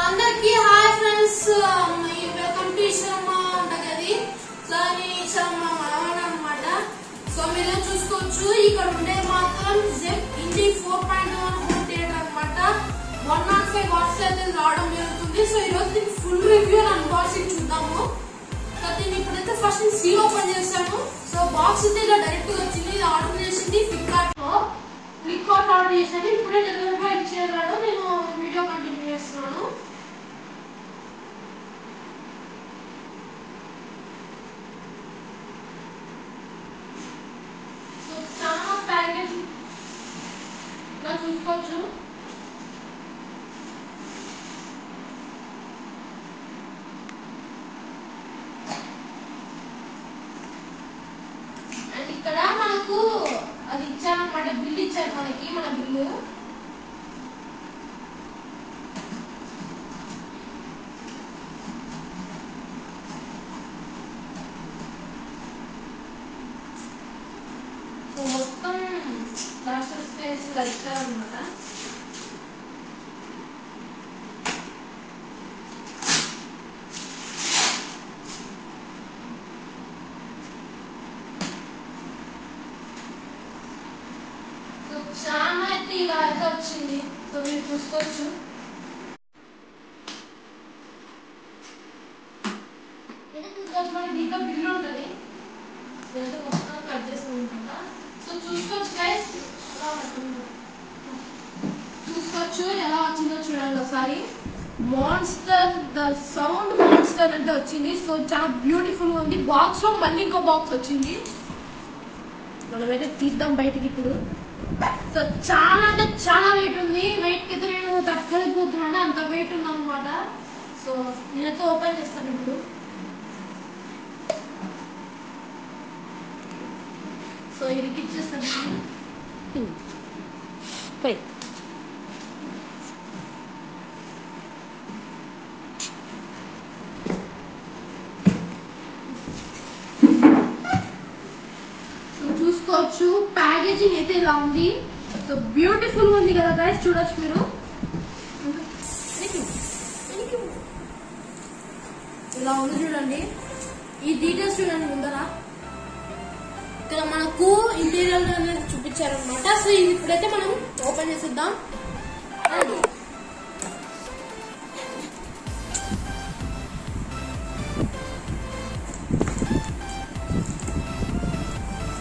అందరికి hi friends, welcome to Sharma వంటగది. So నేను శర్మ అనమాట. సో మీరు చూసుకోవచ్చు, ఇక్కడ ఉండే మాత్రం ఇండి 4.1 హోమ్ థియేటర్ అనమాట. 105 వాట్స్ అయితే రావడం జరుగుతుంది. సో ఈ రోజు దీనికి ఫుల్ రివ్యూ అన్బాక్సింగ్ చూద్దాము. సో దీన్ని ఇప్పుడైతే ఫస్ట్ సీల్ ఓపెన్ చేశాను. సో బాక్స్ అయితే ఇలా డైరెక్ట్ గా వచ్చింది. ఇది ఆర్డర్ చేసింది ఫ్లిప్కార్ట్ ఆర్డర్ చేశాను. ఇప్పుడే డెలివరీ ఇచ్చేరాడు. నేను వీడియో కంటిన్యూ చేస్తున్నాను. చాలా ప్యాకేజ్ ఇలా చూసుకోవచ్చు. అండ్ ఇక్కడ మనకు అది ఇచ్చారనమాట, బిల్ ఇచ్చారు మనకి, మన బిల్లు. మొత్తం ప్లాస్టర్ స్పేస్ ఇచ్చారనమాట. సో చాలా అయితే ఇలా అయితే వచ్చింది. సో మీరు చూసుకోవచ్చు. దీంట్లో బిల్లు ఉంటుంది. మొత్తం కట్ చేసుకుంటా. సో చూసుకోవచ్చు గైస్, చూసుకోవచ్చు ఎలా వచ్చిందో చూడండి ఒకసారి. మాన్స్టర్, ద సౌండ్ మాన్స్టర్ అంటే వచ్చింది. సో చాలా బ్యూటిఫుల్ గా ఉంది. బాక్స్ లో మళ్ళీ ఇంకో బాక్స్ వచ్చింది. మనమైతే తీద్దాం బయటకి ఇప్పుడు. సో చాలా అంటే చాలా వెయిట్ ఉంది. వెయిట్ కి అయితే నేను తట్టుకోలేకపోతున్నాను, అంత వెయిట్ ఉంది అనమాట. సో నేనైతే ఓపెన్ చేస్తాను ఇప్పుడు. సో ఇరికిచ్చేస్తాను. సో చూసుకోవచ్చు ప్యాకేజింగ్ అయితే ఇలా ఉంది. సో బ్యూటిఫుల్ ఉంది కదా గైస్, చూడొచ్చు మీరు. ఇలా ఉంది చూడండి. ఈ డీటెయిల్స్ చూడండి ముందర. ఇక్కడ మనకు ఇంటీరియర్ అనేది చూపించారనమాట. సో ఇది ఇప్పుడైతే మనం ఓపెన్ చేసేద్దాం.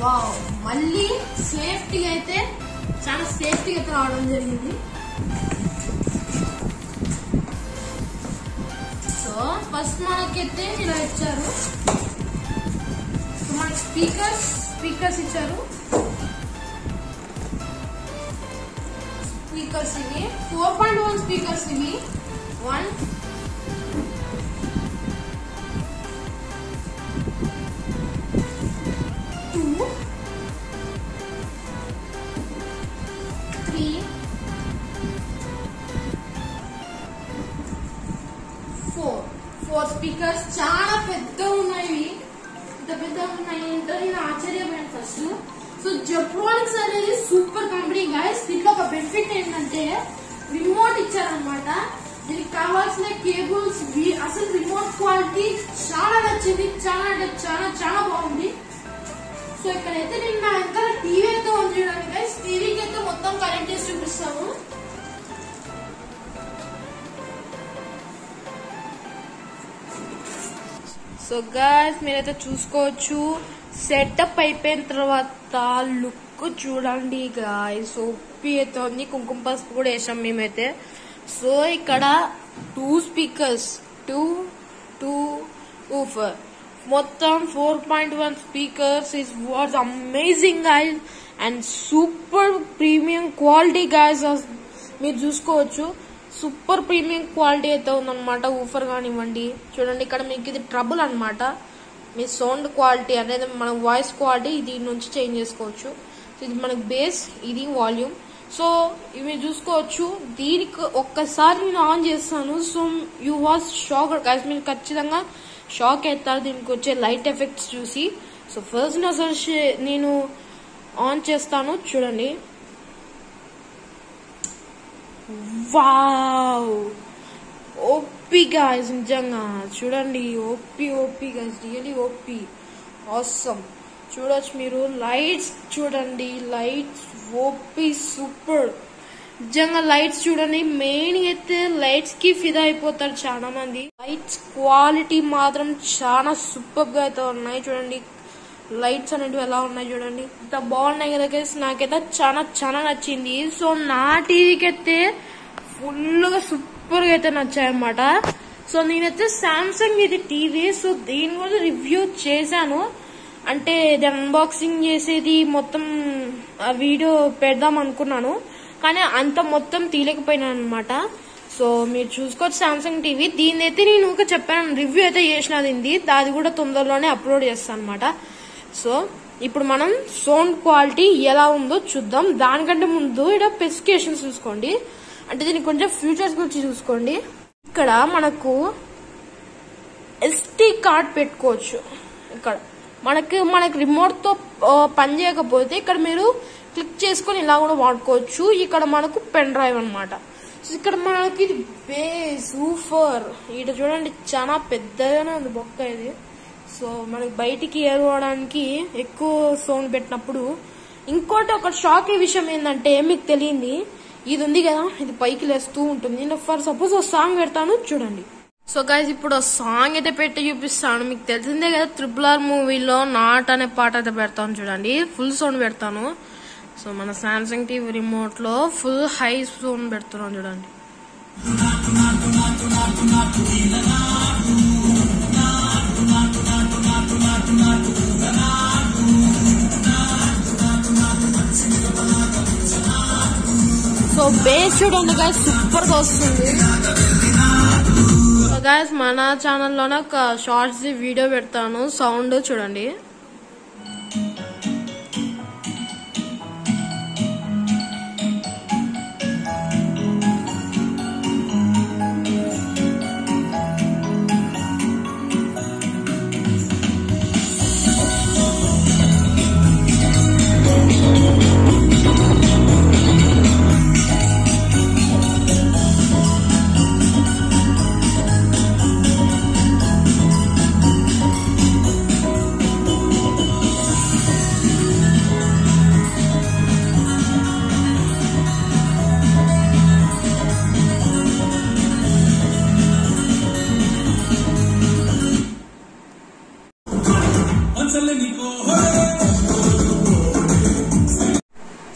వావ్, మళ్ళీ సేఫ్టీగా అయితే చాలా సేఫ్టీగా అయితే రావడం జరిగింది. సో ఫస్ట్ మనకైతే ఇలా ఇచ్చారు. సో మనకి స్పీకర్స్ ఇచ్చారు. స్పీకర్స్ ఇవి 4.1 స్పీకర్స్ ఇవి. 1 2 3 4 స్పీకర్స్ చాలా పెద్దగా ఉన్నాయి. పెద్దగా ఉన్నాయి అంటే నేను ఆశ్చర్యపోయాను ఫస్ట్. సో జెబ్రానిక్స్ అనేది సూపర్ కంపెనీ గైస్. దీంట్లో ఒక బెనిఫిట్ ఏంటంటే రిమోట్ ఇచ్చారనమాట. దీనికి కావాల్సిన కేబుల్స్, అసలు రిమోట్ క్వాలిటీ చాలా నచ్చింది. చాలా అంటే చాలా బాగుంది. సో ఇక్కడైతే నేను నా వెనకాల టీవీ అయితే ఉంది చూడండి గైస్. టీవీకి అయితే మొత్తం కనెక్ట్ చేసి చూపిస్తాము. సో గైస్ మీరైతే చూసుకోవచ్చు. సెటప్ అయిపోయిన తర్వాత లుక్ చూడండి గైస్. ఓపీ అయితే ఉంది. కుంకుమ పసుపు కూడా వేసాం మేమైతే. సో ఇక్కడ 2 స్పీకర్స్, 2 ఊఫర్, మొత్తం 4.1 speakers. Is was amazing guys and super premium quality guys. మీరు చూసుకోవచ్చు సూపర్ ప్రీమియం క్వాలిటీ అయితే ఉందన్నమాట. ఊఫర్ కానివ్వండి చూడండి. ఇక్కడ మీకు ఇది ట్రబుల్ అనమాట. మీ సౌండ్ క్వాలిటీ అనేది మన వాయిస్ క్వాలిటీ దీని నుంచి చేంజ్ చేసుకోవచ్చు. ఇది మనకి బేస్, ఇది వాల్యూమ్. సో ఇవి చూసుకోవచ్చు. దీనికి ఒక్కసారి నేను ఆన్ చేస్తాను. So you was shock guys, మీరు ఖచ్చితంగా షాక్ అవుతారు దీనికి వచ్చే లైట్ ఎఫెక్ట్స్ చూసి. సో ఫస్ట్ అసలు నేను ఆన్ చేస్తాను, చూడండి. వావ్, ఓపీ గైస్, నిజంగా చూడండి. OP guys, really OP, awesome. చూడొచ్చు మీరు, లైట్స్ చూడండి, లైట్స్ ఓపీ, సూపర్. నిజంగా లైట్స్ చూడండి. మెయిన్ అయితే లైట్స్ కి ఫిదా అయిపోతారు చాలా మంది. లైట్స్ క్వాలిటీ మాత్రం చాలా సూపర్ గా అయితే ఉన్నాయి. చూడండి లైట్స్ అనేటివి ఎలా ఉన్నాయి చూడండి, ఇంత బాగున్నాయి కదా గైస్. నాకైతే చాలా నచ్చింది. సో నా టీవీకి అయితే ఫుల్ గా సూపర్ గా అయితే నచ్చాయి అన్నమాట. సో నేనైతే సామ్సంగ్ ఇది టీవీ. సో దీని కూడా రివ్యూ చేశాను, అంటే అన్బాక్సింగ్ చేసేది మొత్తం వీడియో పెడదాం అనుకున్నాను, కానీ అంత మొత్తం తీయలేకపోయినాను అనమాట. సో మీరు చూసుకోవచ్చు సామ్సంగ్ టీవీ. దీని అయితే నేను ఇంకా చెప్పాను, రివ్యూ అయితే చేసినది, అది కూడా తొందరలోనే అప్లోడ్ చేస్తాను అనమాట. సో ఇప్పుడు మనం సౌండ్ క్వాలిటీ ఎలా ఉందో చూద్దాం. దానికంటే ముందు ఇక్కడ స్పెసిఫికేషన్స్ చూసుకోండి, అంటే దీనికి కొంచెం ఫీచర్స్ గురించి చూసుకోండి. ఇక్కడ మనకు SD కార్డ్ పెట్టుకోవచ్చు. ఇక్కడ మనకి రిమోట్ తో పని చేయకపోతే ఇక్కడ మీరు క్లిక్ చేసుకొని ఇలా కూడా వాడుకోవచ్చు. ఇక్కడ మనకు పెన్ డ్రైవ్ అనమాట. సో ఇక్కడ మనకి ఇది బేస్ ఊఫర్, ఇక్కడ చూడండి చాలా పెద్దగానే ఉంది బొక్క ఇది. సో మనకి బయటికి ఏరుకోవడానికి ఎక్కువ సౌండ్ పెట్టినప్పుడు. ఇంకోటి ఒక షాక్ విషయం ఏంటంటే, మీకు తెలియంది ఇది ఉంది కదా, ఇది పైకి లేస్తూ ఉంటుంది. నేను ఫర్ సపోజ్ ఒక సాంగ్ పెడతాను చూడండి. సో గైస్ ఇప్పుడు సాంగ్ అయితే పెట్టి చూపిస్తాను. మీకు తెలిసిందే కదా, RRR మూవీలో నాట్ అనే పాట అయితే పెడతాను చూడండి. ఫుల్ సౌండ్ పెడతాను. సో మన సామ్సంగ్ టీవీ రిమోట్ లో ఫుల్ హై సౌండ్ పెడుతున్నాను చూడండి. సో బేస్ చూడండి గైస్, సూపర్ గా వస్తుంది. గైస్ మన ఛానల్లోనే ఒక షార్ట్స్ వీడియో పెడతాను, సౌండ్ చూడండి.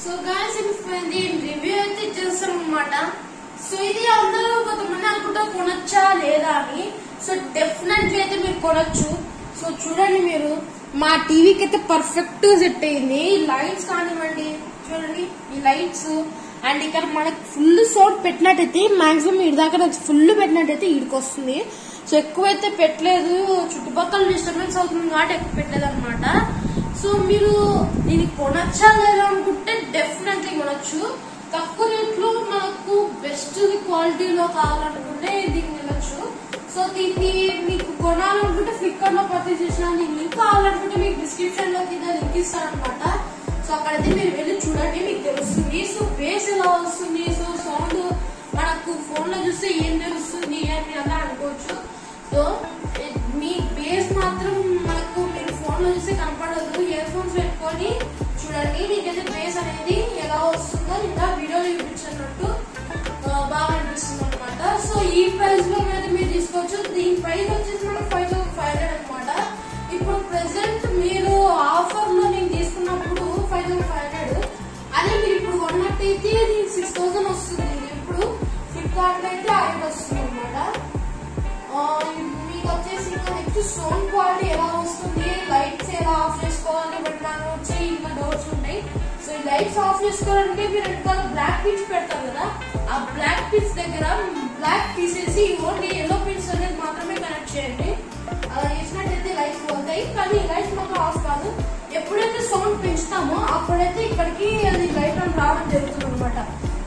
సో గైస్ రివ్యూ అయితే చేస్తాం అనమాట. సో ఇది అందరూ కొంతమంది అనుకుంటా కొనొచ్చా లేదా అని. సో డెఫినెట్లీ అయితే మీరు కొనొచ్చు. సో చూడండి మీరు, మా టీవీకి అయితే పర్ఫెక్ట్ సెట్ అయింది. లైట్స్ కానివ్వండి, చూడండి ఈ లైట్స్. అండ్ ఇక్కడ మనకి ఫుల్ సౌండ్ పెట్టినట్టయితే మాక్సిమం ఇటు దాకా ఫుల్ పెట్టినట్టయితే ఇడికి వస్తుంది. సో ఎక్కువైతే పెట్టలేదు, చుట్టుపక్కల డిస్టర్బెన్స్ అవుతుంది కాబట్టి ఎక్కువ పెట్టలేదు అనమాట. సో మీరు దీన్ని కొనొచ్చా లేదా అనుకుంటే డెఫినెట్లీ కొనొచ్చు. తక్కువ రేట్లో మనకు బెస్ట్ క్వాలిటీలో కావాలనుకుంటే దీన్ని వెళ్ళొచ్చు. సో దీన్ని మీకు కొనాలనుకుంటే ఫ్లిప్కార్ట్ లో పర్చేస్ చేసిన లింక్ కావాలనుకుంటే మీకు డిస్క్రిప్షన్ లో కింద లింక్ ఇస్తారనమాట. సో అక్కడైతే మీరు వెళ్ళి చూడండి, మీకు తెలుస్తుంది. సో బేస్ ఎలా వస్తుంది, సో సౌండ్ మనకు ఫోన్ లో చూస్తే ఏం తెలుస్తుంది అని మీరు అలా అనుకోవచ్చు. సో మీ బేస్ మాత్రం మనకు మీరు ఫోన్ లో చూస్తే కనపడదు. ఇయర్ ఫోన్స్ పెట్టుకొని చూడండి, మీకైతే బేస్ అనేది ఎలా వస్తుందో ఇంకా వీడియోలో చూపించినట్టు బాగా అనిపిస్తుంది అనమాట. సో ఈ ప్రైస్ లో అయితే మీరు తీసుకోవచ్చు. దీని ప్రైస్ వచ్చేసి మనకు 5500 అనమాట. ఇప్పుడు ప్రెసెంట్ మీరు ఆఫర్ లో నేను తీసుకున్నప్పుడు 5500, అదే మీరు ఇప్పుడు కొన్నట్టయితే 6000 వస్తుంది. ఇప్పుడు ఫ్లిప్కార్ట్ లో అయితే 5 వస్తుంది అనమాట. మీకు వచ్చేసి నెక్స్ట్ సౌండ్ క్వాలిటీ ఎలా వస్తుంది, లైట్స్ ఎలా ఆఫ్ చేసుకోవాలి పెట్టాను వచ్చి ఇంకా డౌట్స్ ఉంటాయి. సో ఈ లైట్స్ ఆఫ్ చేసుకోవాలంటే మీరు వెనకాల బ్లాక్ పిన్స్ పెడతారు కదా, ఆ బ్లాక్ పిన్స్ దగ్గర బ్లాక్ తీసేసి ఓన్లీ ఎల్లో పిన్స్ అనేది మాత్రమే కనెక్ట్ చేయండి. అలా చేసినట్టయితే లైట్స్ పోతాయి, కానీ లైట్స్ మాత్రం ఆఫ్ కాదు. ఎప్పుడైతే సౌండ్ పెంచుతామో అప్పుడైతే ఇక్కడికి అది లైట్ ఆన్ రావడం జరుగుతుంది అనమాట.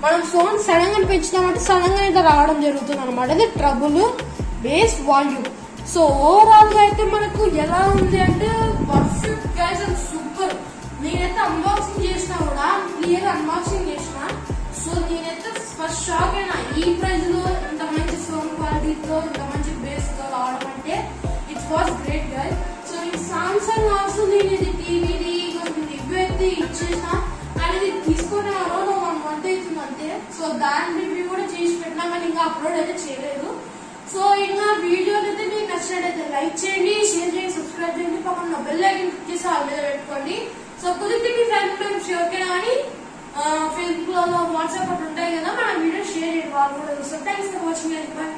మనం ఫోన్ సడన్ గా పెంచినామంటే సడన్ గా ఇట్లా రావడం జరుగుతుంది అనమాట. ఇది trouble base volume. So overall గా అయితే మనకు ఎలా ఉంది అంటే పర్ఫెక్ట్ గైస్ అండ్ సూపర్. నేనైతే అన్బాక్సింగ్ చేసినా కూడా క్లియర్ అన్బాక్సింగ్ చేసిన. సో నేనైతే ఫస్ట్ షాక్ అయినా, ఈ ప్రైజ్ లో ఇంత మంచి ఫోన్ క్వాలిటీతో ఇంత మంచి బేస్ తో రావడం అంటే it's was great guys. So ఈ సామ్సంగ్ ఆల్సో నేను ఇది టీవీది కొంచెం రివ్యూ అయితే ఇచ్చేసిన, కానీ ఇది తీసుకునే అరౌండ్ 1 month అవుతుంది అంతే. సో దాని రివ్యూ కూడా చేసి పెట్టినా కానీ ఇంకా అప్లోడ్ అయితే చేయలేదు. సో ఇంకా వీడియో అయితే మీకు నచ్చినట్టయితే లైక్ చేయండి, షేర్ చేయండి, సబ్స్క్రైబ్ చేయండి, పక్కన బెల్ ఐకాన్ క్లిక్ చేసి ఆల్ మీద పెట్టుకోండి. సో కుదిరితే మీ ఫ్రెండ్ మెంబర్స్ ఎవరికైనా కానీ ఫేస్బుక్ లో వాట్సాప్ అట్లా ఉంటాయి కదా, మన వీడియో షేర్ చేయండి వాళ్ళు కూడా. So thanks for watching. Bye.